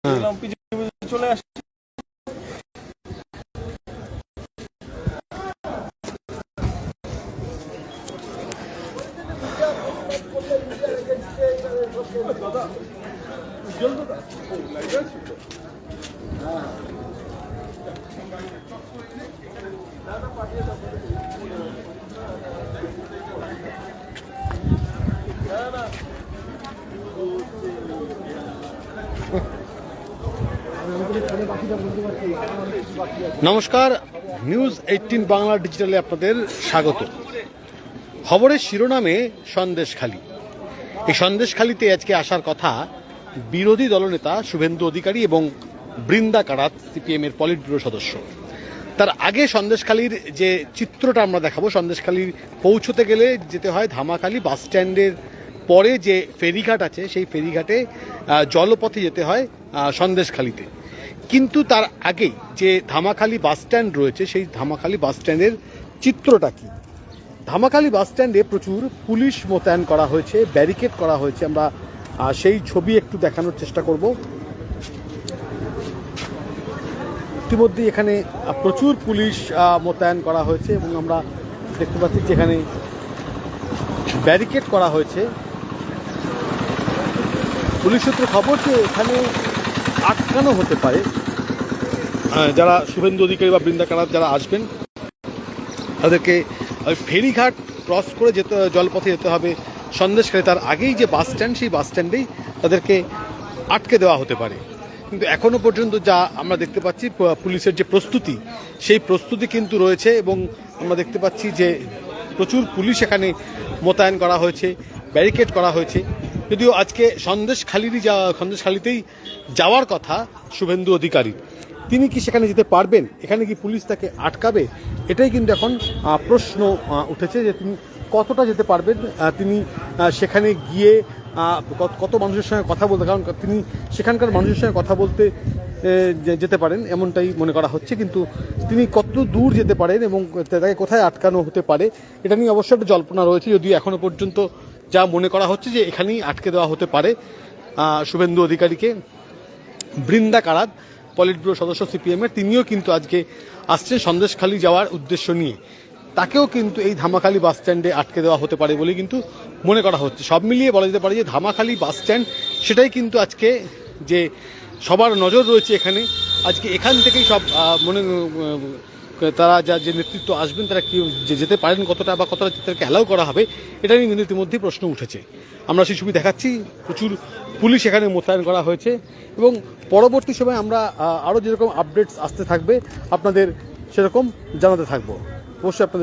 চলে আসছে। নমস্কার, নিউজ 18 বাংলা ডিজিটালে আপনাদের স্বাগত। খবরের শিরোনামে সন্দেশখালী। এই সন্দেশখালীতে আজকে আসার কথা বিরোধী দলনেতা শুভেন্দু অধিকারী এবং বৃন্দা কারাত, সিপিএম এর পলিট ব্যুরো সদস্য। তার আগে সন্দেশখালীর যে চিত্রটা আমরা দেখাবো, সন্দেশখালীর পৌঁছতে গেলে যেতে হয় ধামাখালী বাস স্ট্যান্ডের পরে যে ফেরিঘাট আছে, সেই ফেরিঘাটে জলপথে যেতে হয় সন্দেশখালীতে। কিন্তু তার আগেই যে ধামাখালী বাস স্ট্যান্ড রয়েছে, সেই ধামাখালী বাস স্ট্যান্ডের চিত্রটা কি? ধামাখালী বাস স্ট্যান্ডে প্রচুর পুলিশ মোতায়েন করা হয়েছে, ব্যারিকেড করা হয়েছে। আমরা সেই ছবি একটু দেখানোর চেষ্টা করব। ইতিমধ্যে এখানে প্রচুর পুলিশ মোতায়েন করা হয়েছে এবং আমরা দেখতে পাচ্ছি যে এখানে ব্যারিকেড করা হয়েছে। পুলিশ সূত্রে খবর যে এখানে আটকানো হতে পারে যারা শুভেন্দু অধিকারী বা বৃন্দা কারাত যারা আসবেন, তাদেরকে ফেরিঘাট ক্রস করে যেতে, জলপথে যেতে হবে সন্দেশখালী। তার আগেই যে বাস স্ট্যান্ড, সেই বাস স্ট্যান্ডেই তাদেরকে আটকে দেওয়া হতে পারে। কিন্তু এখনও পর্যন্ত যা আমরা দেখতে পাচ্ছি, পুলিশের যে প্রস্তুতি, সেই প্রস্তুতি কিন্তু রয়েছে এবং আমরা দেখতে পাচ্ছি যে প্রচুর পুলিশ এখানে মোতায়েন করা হয়েছে, ব্যারিকেড করা হয়েছে। যদিও আজকে সন্দেশখালীতেই যাওয়ার কথা শুভেন্দু অধিকারী, তিনি কি সেখানে যেতে পারবেন? এখানে কি পুলিশ তাকে আটকাবে? এটাই কিন্তু এখন প্রশ্ন উঠেছে যে তিনি কতটা যেতে পারবেন, তিনি সেখানে গিয়ে কত মানুষের সঙ্গে কথা বলতে, কারণ তিনি সেখানকার মানুষের সঙ্গে কথা বলতে যেতে পারেন এমনটাই মনে করা হচ্ছে। কিন্তু তিনি কত দূর যেতে পারেন এবং তাকে কোথায় আটকানো হতে পারে, এটা নিয়ে অবশ্যই একটা জল্পনা রয়েছে। যদিও এখনও পর্যন্ত যা মনে করা হচ্ছে যে এখানেই আটকে দেওয়া হতে পারে শুভেন্দু অধিকারীকে। বৃন্দা কারাত, পলিট ব্যুরো সদস্য সিপিএমের, তিনিও কিন্তু আজকে আসছেন সন্দেশখালী যাওয়ার উদ্দেশ্য নিয়ে। তাকেও কিন্তু এই ধামাখালী বাস স্ট্যান্ডে আটকে দেওয়া হতে পারে বলে কিন্তু মনে করা হচ্ছে। সব মিলিয়ে বলা যেতে পারে যে ধামাখালী বাস স্ট্যান্ড, সেটাই কিন্তু আজকে যে সবার নজর রয়েছে এখানে। আজকে এখান থেকেই সব তারা যে নেতৃত্ব আসবেন, তারা কি যেতে পারেন কতটা, বা কতটা তাদেরকে অ্যালাউ করা হবে, এটা নিয়ে কিন্তু ইতিমধ্যেই প্রশ্ন উঠেছে। আমরা সেই ছবি দেখাচ্ছি, প্রচুর পুলিশ এখানে মোতায়েন করা হয়েছে এবং পরবর্তী সময় আমরা আরও যেরকম আপডেটস আসতে থাকবে আপনাদের সেরকম জানাতে থাকবো। অবশ্যই আপনাদের